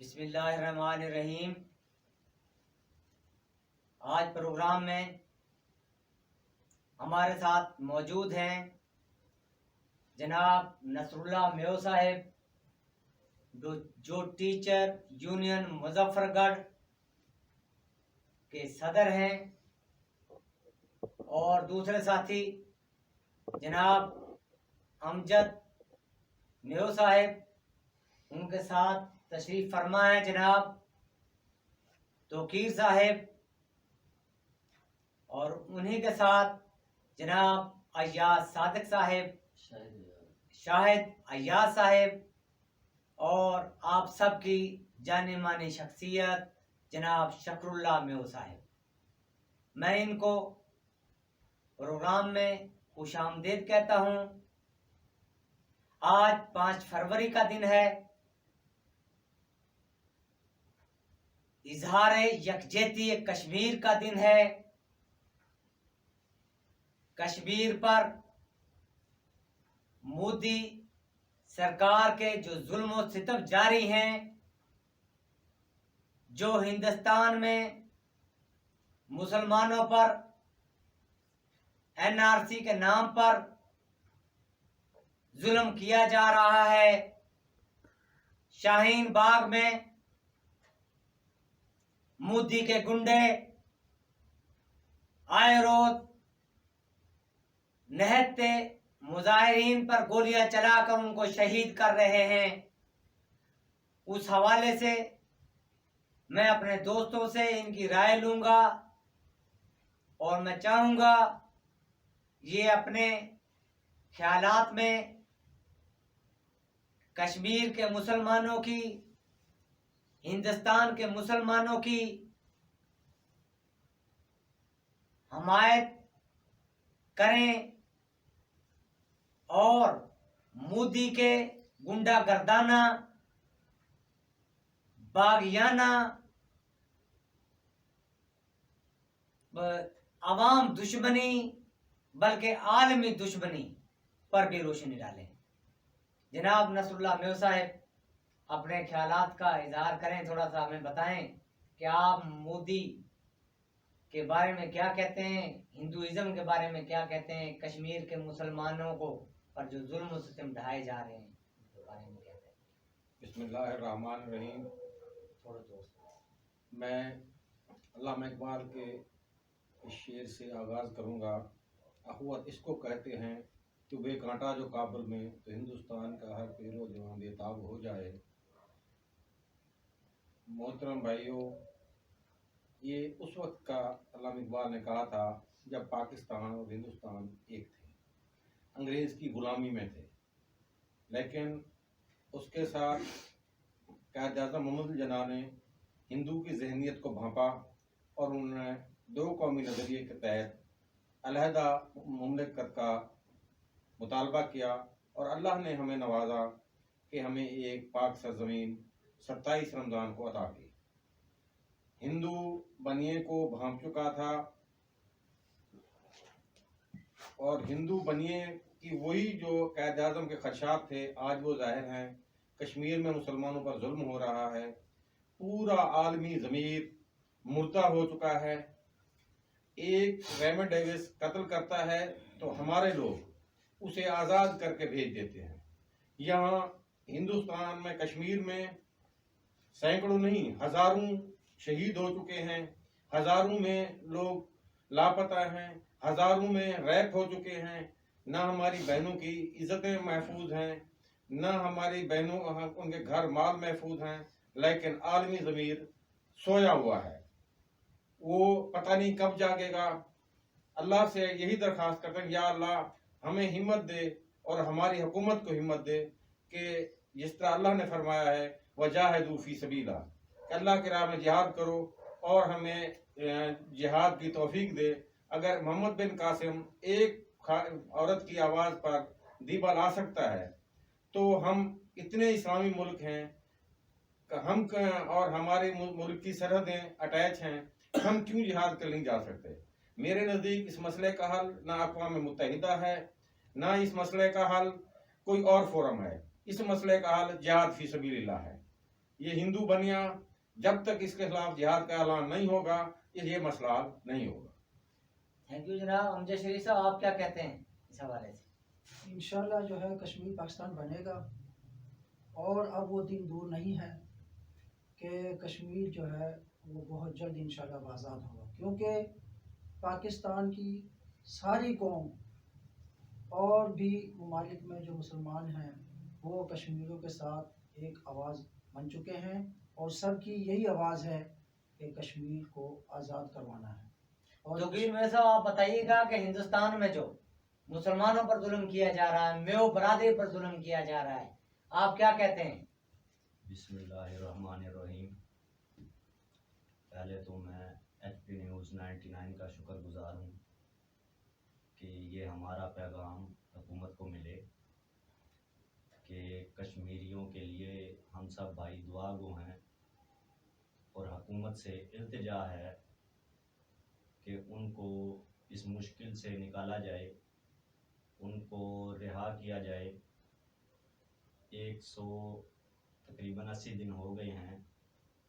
بسم اللہ الرحمن الرحیم۔ آج پروگرام میں ہمارے ساتھ موجود ہیں جناب نصر اللہ میو صاحب جو ٹیچر یونین مظفر گڑھ کے صدر ہیں، اور دوسرے ساتھی جناب امجد میو صاحب، ان کے ساتھ تشریف فرما ہے جناب توقیر صاحب، اور انہی کے ساتھ جناب ایاز صادق صاحب، شاہد ایاز صاحب، اور آپ سب کی جانے مانی شخصیت جناب شکر اللہ میو صاحب۔ میں ان کو پروگرام میں خوش آمدید کہتا ہوں۔ آج 5 فروری کا دن ہے، اظہار یکجہتی کشمیر کا دن ہے۔ کشمیر پر مودی سرکار کے جو ظلم و ستم جاری ہیں، جو ہندوستان میں مسلمانوں پر NRC کے نام پر ظلم کیا جا رہا ہے۔ شاہین باغ میں مودی کے گنڈے آئے روز نہتے مظاہرین پر گولیاں چلا کر ان کو شہید کر رہے ہیں۔ اس حوالے سے میں اپنے دوستوں سے ان کی رائے لوں گا، اور میں چاہوں گا یہ اپنے خیالات میں کشمیر کے مسلمانوں کی، ہندوستان کے مسلمانوں کی حمایت کریں، اور مودی کے گنڈا گردانہ، باغیانہ، عوام دشمنی بلکہ عالمی دشمنی پر بھی روشنی ڈالیں۔ جناب نصر اللہ میو صاحب اپنے خیالات کا اظہار کریں، تھوڑا سا ہمیں بتائیں کہ آپ مودی کے بارے میں کیا کہتے ہیں، ہندوازم کے بارے میں کیا کہتے ہیں، کشمیر کے مسلمانوں کو پر جو ظلم و ستم ڈھائے جا رہے ہیں اس کے بارے میں کہتے ہیں۔ بسم اللہ الرحمن الرحیم۔ میں علامہ اقبال کے اس شعر سے آغاز کروں گا۔ اخوت اس کو کہتے ہیں کہ بے کانٹا جو کابل میں، تو ہندوستان کا ہر پہلو جوان بے تاب ہو جائے۔ محترم بھائیوں، یہ اس وقت کا علامہ اقبال نے کہا تھا جب پاکستان اور ہندوستان ایک تھے، انگریز کی غلامی میں تھے، لیکن اس کے ساتھ قائد اعظم محمد جناح نے ہندو کی ذہنیت کو بھانپا، اور انہوں نے 2 قومی نظریے کے تحت علیحدہ مملکت کا مطالبہ کیا، اور اللہ نے ہمیں نوازا کہ ہمیں ایک پاک سرزمین 27 رمضان کو عطا کی۔ ہندو بنیے کو بھانپ چکا تھا، اور ہندو بنیے کی وہی جو قائد اعظم کے خدشات تھے آج وہ ظاہر ہیں۔ کشمیر میں مسلمانوں پر ظلم ہو رہا ہے، پورا عالمی ضمیر مردہ ہو چکا ہے۔ ایک ریمنڈ ڈیوس قتل کرتا ہے تو ہمارے لوگ اسے آزاد کر کے بھیج دیتے ہیں۔ یہاں ہندوستان میں کشمیر میں سینکڑوں نہیں ہزاروں شہید ہو چکے ہیں، ہزاروں میں لوگ لاپتہ ہیں، ہزاروں میں ریپ ہو چکے ہیں۔ نہ ہماری بہنوں کی عزتیں محفوظ ہیں، نہ ہماری بہنوں ان کے گھر مال محفوظ ہیں، لیکن عالمی ضمیر سویا ہوا ہے، وہ پتہ نہیں کب جاگے گا۔ اللہ سے یہی درخواست کرتے ہیں، یا اللہ ہمیں ہمت دے اور ہماری حکومت کو ہمت دے کہ جس طرح اللہ نے فرمایا ہے وجاہدوا فی سبیلہ، کہ اللہ کی راہ میں جہاد کرو، اور ہمیں جہاد کی توفیق دے۔ اگر محمد بن قاسم ایک عورت کی آواز پر دیبا لا سکتا ہے، تو ہم اتنے اسلامی ملک ہیں، ہم اور ہمارے ملک کی سرحدیں اٹیچ ہیں، ہم کیوں جہاد کر نہیں جا سکتے؟ میرے نزدیک اس مسئلے کا حل نہ اقوام متحدہ ہے، نہ اس مسئلے کا حل کوئی اور فورم ہے۔ اس مسئلے کا حل جہاد فی سبیل اللہ ہے۔ ये हिंदू बनिया जब तक इसके खिलाफ जिहाद का ऐलान नहीं होगा ये मसला हल नहीं होगा। थैंक यू जनाब। अमजद शरीफ साहब, आप क्या कहते हैं इस हवाले से? इंशाल्लाह जो है कश्मीर पाकिस्तान बनेगा, और अब वो दिन दूर नहीं है कि कश्मीर जो है वो बहुत जल्द इंशाल्लाह आज़ाद होगा, क्योंकि पाकिस्तान की सारी कौम और भी ममालिक में जो मुसलमान हैं वो कश्मीरियों के साथ एक आवाज़ बन चुके हैं, और सबकी यही आवाज़ है कि कश्मीर को आज़ाद करवाना है। और जोगीर मेरे साहब, आप बताइएगा कि हिंदुस्तान में जो मुसलमानों पर जुल्म किया जा रहा है, मेव बरादरी पर जुल्म किया जा रहा है, आप क्या कहते हैं? बिस्मिल्लाहिर्रहमानिर्रहीम। पहले तो मैं HP न्यूज़ 99 का शुक्रगुजार हूँ कि ये हमारा पैगाम हुकूमत को मिले कि कश्मीरियों के लिए हम सब भाई दुआ गो हैं, और हुकूमत से इल्तिजा है कि उनको इस मुश्किल से निकाला जाए, उनको रिहा किया जाए। 100 तकरीबन 80 दिन हो गए हैं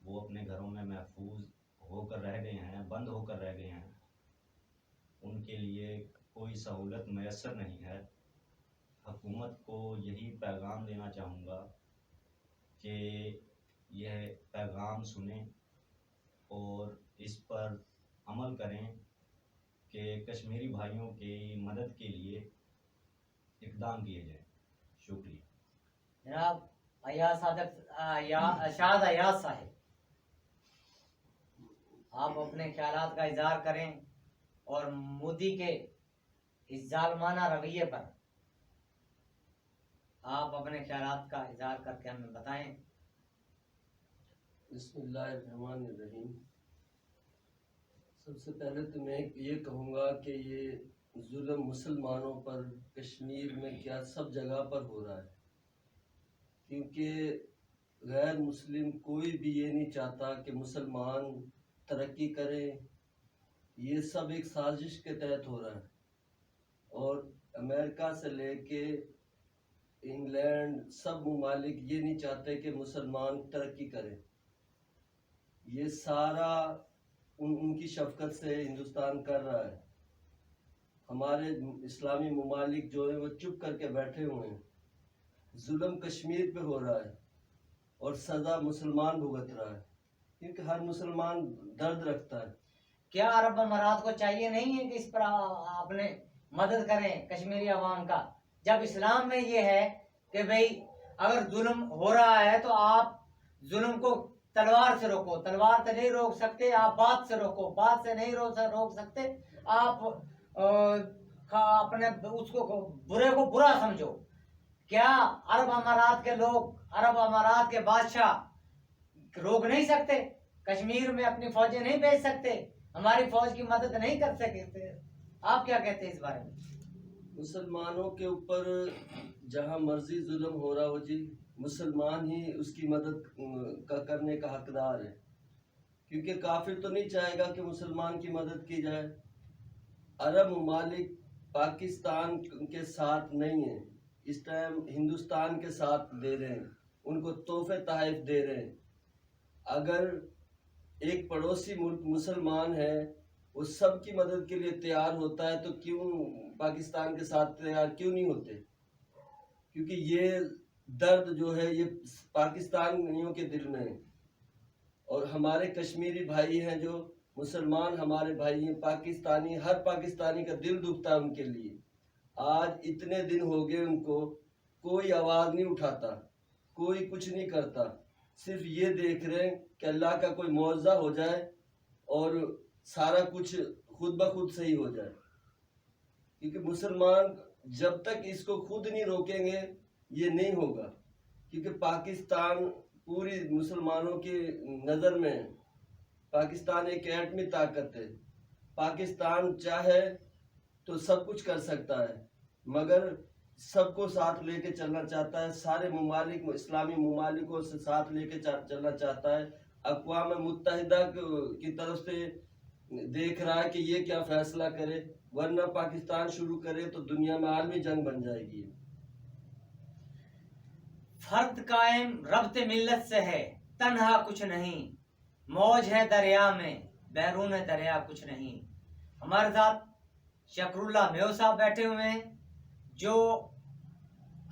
वो अपने घरों में महफूज होकर रह गए हैं, बंद होकर रह गए हैं। उनके लिए कोई सहूलत मैसर नहीं है। हुकूमत को यही पैगाम देना चाहूँगा कि यह पैगाम सुने और इस पर अमल करें कि कश्मीरी भाइयों की मदद के लिए इक़दाम किए जाए। शुक्रिया। जनाब शाद अयाज साहब, आप अपने ख्यालात का इजहार करें और मोदी के इस जालमाना रवैये पर आप अपने ख्यालात का इजहार करके हमें बताएं। बिस्मिल्लाहिर्रहमानिर्रहीम। सबसे पहले तो मैं ये कहूँगा कि ये जुल्म मुसलमानों पर कश्मीर में क्या सब जगह पर हो रहा है, क्योंकि गैर मुस्लिम कोई भी ये नहीं चाहता कि मुसलमान तरक्की करें। ये सब एक साजिश के तहत हो रहा है, और अमेरिका से लेके इंग्लैंड सब ममालिक ये नहीं चाहते कि मुसलमान तरक्की करें। ये सारा उनकी शफकत से हिंदुस्तान कर रहा है। हमारे इस्लामी ममालिक जो है वो चुप करके बैठे हुए हैं। जुल्म कश्मीर पे हो रहा है और सज़ा मुसलमान भुगत रहा है, क्योंकि हर मुसलमान दर्द रखता है। क्या अरब अमारात को चाहिए नहीं है कि इस पर आपने मदद करें कश्मीरी अवाम का, जब इस्लाम में ये है कि भाई अगर जुल्म हो रहा है तो आप जुल्म को तलवार से रोको, तलवार से नहीं रोक सकते, आप बात से रोको, बात से नहीं रोक सकते, आप अपने उसको बुरे को बुरा समझो। क्या अरब अमारात के लोग, अरब अमारात के बादशाह रोक नहीं सकते? कश्मीर में अपनी फौजें नहीं भेज सकते? हमारी फौज की मदद नहीं कर सकते? आप क्या कहते हैं इस बारे में? मुसलमानों के ऊपर जहाँ मर्जी जुल्म हो रहा हो जी, मुसलमान ही उसकी मदद करने का हकदार है, क्योंकि काफिर तो नहीं चाहेगा कि मुसलमान की मदद की जाए। अरब ममालिक पाकिस्तान के साथ नहीं है, इस टाइम हिंदुस्तान के साथ दे रहे हैं, उनको तोहफे तहफ़ दे रहे हैं। अगर एक पड़ोसी मुल्क मुसलमान है वो सब की मदद के लिए तैयार होता है, तो क्यों पाकिस्तान के साथ तैयार क्यों नहीं होते? क्योंकि ये दर्द जो है ये पाकिस्तानियों के दिल में है, और हमारे कश्मीरी भाई हैं जो मुसलमान हमारे भाई हैं, पाकिस्तानी, हर पाकिस्तानी का दिल दुखता है उनके लिए। आज इतने दिन हो गए उनको कोई आवाज़ नहीं उठाता, कोई कुछ नहीं करता, सिर्फ ये देख रहे हैं कि अल्लाह का कोई मुआवजा हो जाए और सारा कुछ खुद ब खुद सही हो जाए। क्योंकि मुसलमान जब तक इसको खुद नहीं रोकेंगे ये नहीं होगा, क्योंकि पाकिस्तान पूरी मुसलमानों की नज़र में है। पाकिस्तान एक एटमी ताकत है, पाकिस्तान चाहे तो सब कुछ कर सकता है, मगर सबको साथ लेके चलना चाहता है, सारे ममालिक इस्लामी ममालिकों से साथ लेके चलना चाहता है। अक़वाम मुत्तहिदा की तरफ से देख रहा है कि ये क्या फैसला करे, वरना पाकिस्तान शुरू करे तो दुनिया में आलमी जंग बन जाएगी। फर्द कायम रब्ते मिल्लत से है, तन्हा कुछ नहीं, मौज है दरिया में, बैरून दरिया कुछ नहीं। हमारे साथ शकरुल्ला मेव साहब बैठे हुए हैं, जो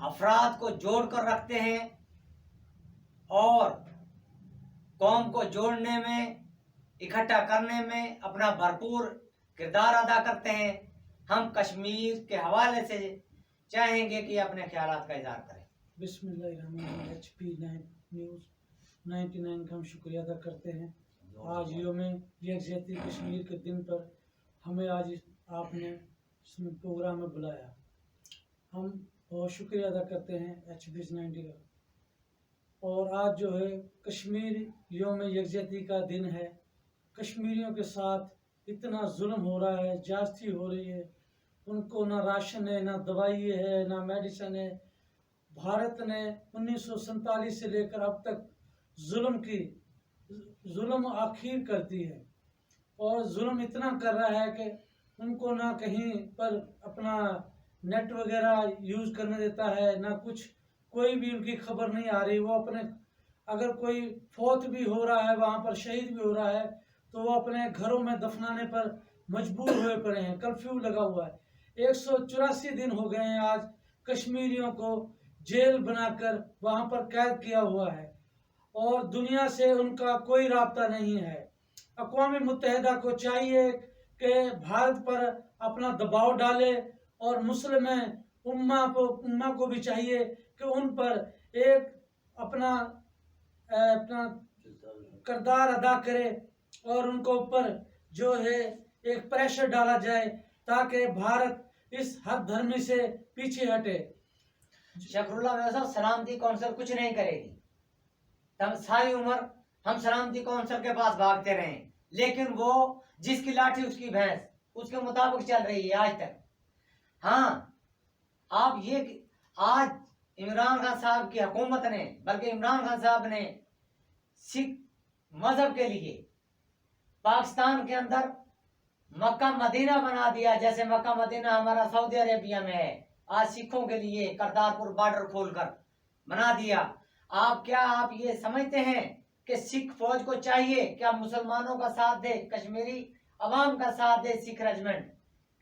अफराद को जोड़ कर रखते हैं और कौम को जोड़ने में, इकट्ठा करने में अपना भरपूर किरदार अदा करते हैं। हम कश्मीर के हवाले से चाहेंगे कि अपने ख्यालात का इजहार करें। बिस्मिल्लाहिर्रहमानिर्रहीम। HP न्यूज़ 99 का हम शुक्रिया अदा करते हैं। आज योम यकजहती कश्मीर के दिन पर हमें आज आपने इस प्रोग्राम में बुलाया, हम बहुत शुक्रिया अदा करते हैं HP 90 का। और आज जो है कश्मीर योम यकजहती का दिन है। कश्मीरियों के साथ इतना जुल्म हो रहा है, ज्यादती हो रही है, उनको ना राशन है, ना दवाई है, ना मेडिसिन है। भारत ने 1947 से लेकर अब तक जुल्म आखिर कर दी है, और जुल्म इतना कर रहा है कि उनको ना कहीं पर अपना नेट वगैरह यूज़ करने देता है, ना कुछ, कोई भी उनकी खबर नहीं आ रही। वो अपने, अगर कोई फौत भी हो रहा है, वहाँ पर शहीद भी हो रहा है, तो वो अपने घरों में दफनाने पर मजबूर हुए पड़े हैं। कर्फ्यू लगा हुआ है। 184 दिन हो गए हैं आज कश्मीरियों को जेल बनाकर वहाँ पर कैद किया हुआ है, और दुनिया से उनका कोई राब्ता नहीं है। अक़वाम मुत्तहिदा को चाहिए कि भारत पर अपना दबाव डाले, और मुस्लिम उम्मा को भी चाहिए कि उन पर एक अपना किरदार अदा करे, और उनको ऊपर जो है एक प्रेशर डाला जाए ताकि भारत इस हद धर्मी से पीछे हटे। शकरुल्ला मेव साहब, सलामती कौंसिल कुछ नहीं करेगी। तब सारी उम्र हम सलामती कौंसिल के पास भागते रहे, लेकिन वो जिसकी लाठी उसकी भैंस, उसके मुताबिक चल रही है आज तक। हाँ, आप ये आज इमरान खान साहब की हुकूमत ने, बल्कि इमरान खान साहब ने सिख मजहब के लिए पाकिस्तान के अंदर मक्का मदीना बना दिया, जैसे मक्का मदीना हमारा सऊदी अरेबिया में है। आज सिखों के लिए करतारपुर बॉर्डर खोलकर बना दिया। आप ये समझते हैं कि सिख फौज को चाहिए क्या मुसलमानों का साथ दे, कश्मीरी अवाम का साथ दे सिख रेजिमेंट?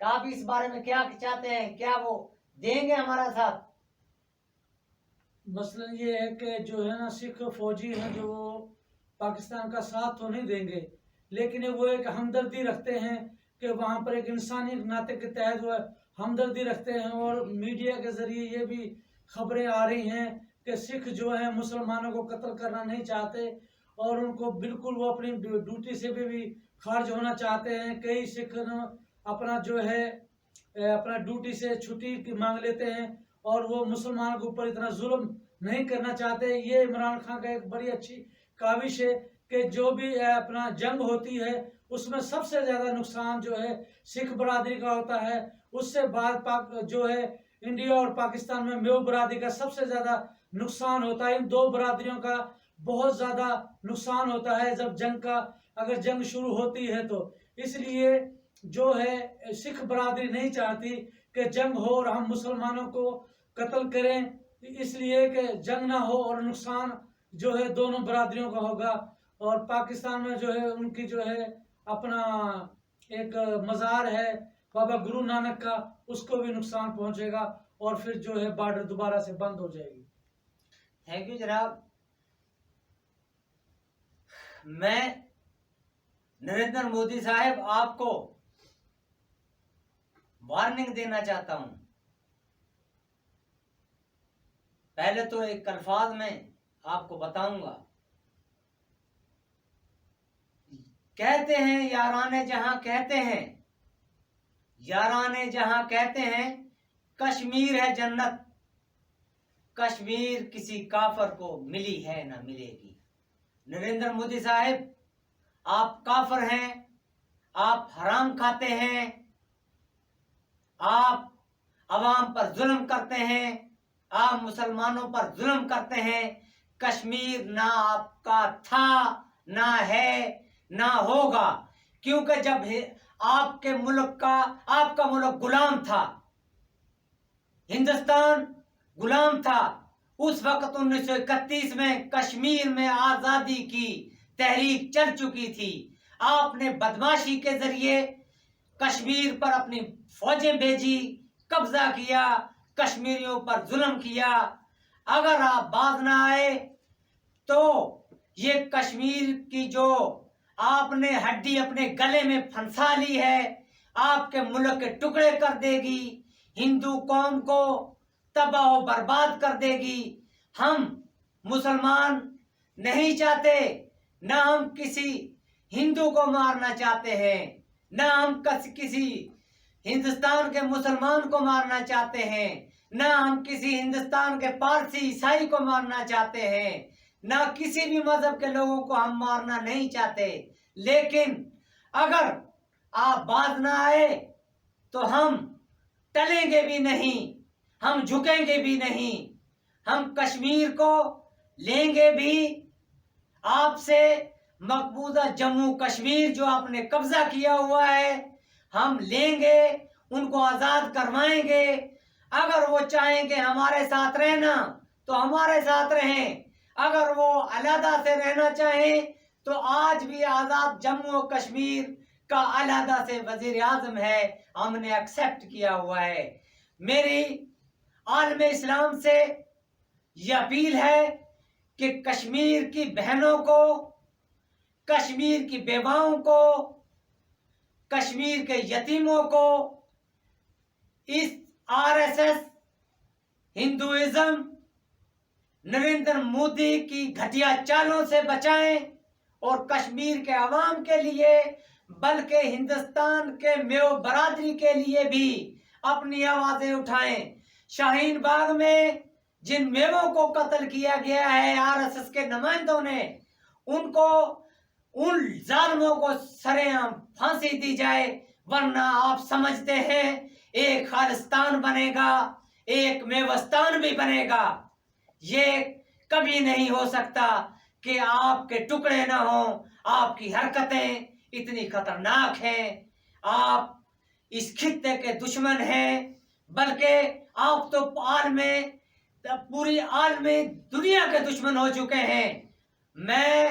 आप इस बारे में क्या चाहते हैं? क्या वो देंगे हमारा साथ? मसलन ये है कि जो है ना, सिख फौजी हैं जो पाकिस्तान का साथ तो नहीं देंगे, लेकिन वो एक हमदर्दी रखते हैं कि वहाँ पर एक इंसानी नाते के तहत वो हमदर्दी रखते हैं। और मीडिया के जरिए ये भी खबरें आ रही हैं कि सिख जो है मुसलमानों को कत्ल करना नहीं चाहते, और उनको बिल्कुल वो अपनी ड्यूटी से भी खारिज होना चाहते हैं। कई सिख अपना जो है अपना ड्यूटी से छुट्टी मांग लेते हैं, और वो मुसलमानों के ऊपर इतना जुल्म नहीं करना चाहते। ये इमरान खान का एक बड़ी अच्छी काविश है कि जो भी अपना जंग होती है उसमें सबसे ज़्यादा नुकसान जो है सिख बरादरी का होता है। उससे बाद पाक जो है इंडिया और पाकिस्तान में मेव बरादरी का सबसे ज़्यादा नुकसान होता है। इन दो बरादरियों का बहुत ज़्यादा नुकसान होता है जब अगर जंग शुरू होती है तो। इसलिए जो है सिख बरादरी नहीं चाहती कि जंग हो और हम मुसलमानों को कत्ल करें, इसलिए कि जंग ना हो और नुकसान जो है दोनों बरादरियों का होगा। और पाकिस्तान में जो है उनकी जो है अपना एक मज़ार है बाबा गुरु नानक का, उसको भी नुकसान पहुंचेगा, और फिर जो है बॉर्डर दोबारा से बंद हो जाएगी। थैंक यू जनाब। मैं नरेंद्र मोदी साहब आपको वार्निंग देना चाहता हूं। पहले तो एक अल्फाज में आपको बताऊंगा। कहते हैं याराने जहां कहते हैं, याराने जहां कहते हैं कश्मीर है जन्नत, कश्मीर किसी काफर को मिली है ना मिलेगी। नरेंद्र मोदी साहब, आप काफर हैं, आप हराम खाते हैं, आप अवाम पर जुल्म करते हैं, आप मुसलमानों पर जुल्म करते हैं। कश्मीर ना आपका था, ना है, ना होगा, क्योंकि जब आपका मुल्क गुलाम था, हिंदुस्तान गुलाम था, اس وقت 1931 میں کشمیر میں آزادی کی تحریک چل چکی تھی. آپ نے بدماشی کے ذریعے کشمیر پر اپنی فوجیں بھیجی، قبضہ کیا، کشمیریوں پر ظلم کیا. اگر آپ باز نہ آئے تو یہ کشمیر کی جو آپ نے ہڈی اپنے گلے میں پھنسا لی ہے، آپ کے ملک کے ٹکڑے کر دے گی، ہندو قوم کو تباہ و برباد کر دے گی. ہم مسلمان نہیں چاہتے، نہ ہم کسی ہندو کو مارنا چاہتے ہیں، نہ ہم کسی ہندوستان کے مسلمان کو مارنا چاہتے ہیں، نہ ہم کسی ہندوستان کے پارسی عیسائی کو مارنا چاہتے ہیں، نہ کسی بھی مذہب کے لوگوں کو ہم مارنا نہیں چاہتے. لیکن اگر آپ باز نہ آئے تو ہم ٹلیں گے بھی نہیں، ہم جھکیں گے بھی نہیں. ہم کشمیر کو لیں گے بھی، آپ سے مقبوضہ جموں کشمیر جو آپ نے قبضہ کیا ہوا ہے ہم لیں گے، ان کو آزاد کروائیں گے. اگر وہ چاہیں کہ ہمارے ساتھ رہنا تو ہمارے ساتھ رہیں، اگر وہ علیحدہ سے رہنا چاہیں تو آج بھی آزاد جموں و کشمیر کا علیحدہ سے وزیر اعظم ہے، ہم نے ایکسپٹ کیا ہوا ہے. میری عالم اسلام سے یہ اپیل ہے کہ کشمیر کی بہنوں کو، کشمیر کی بیواؤں کو، کشمیر کے یتیموں کو اس RSS، ہندوازم، نریندر مودی کی گھٹیا چالوں سے بچائیں اور کشمیر کے عوام کے لیے بلکہ ہندوستان کے میو برادری کے لیے بھی اپنی آوازیں اٹھائیں. شاہین باغ میں جن میووں کو قتل کیا گیا ہے RSS کے نمائندوں نے، ان ظالموں کو سرعام پھانسی دی جائے، ورنہ آپ سمجھتے ہیں ایک خالستان بنے گا، ایک میوستان بھی بنے گا. یہ کبھی نہیں ہو سکتا کہ آپ کے ٹکڑے نہ ہوں. آپ کی حرکتیں اتنی خطرناک ہیں، آپ اس خطے کے دشمن ہیں، بلکہ آپ تو پوری عالمی دنیا کے دشمن ہو چکے ہیں. میں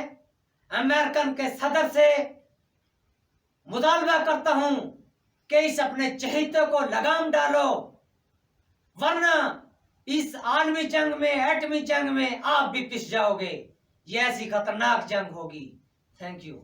امریکن کے صدر سے مطالبہ کرتا ہوں کہ اس اپنے چہیتے کو لگام ڈالو، ورنہ اس عالمی جنگ میں، ایٹمی جنگ میں آپ بھی پس جاؤ گے. یہ ایسی خطرناک جنگ ہوگی. Thank you.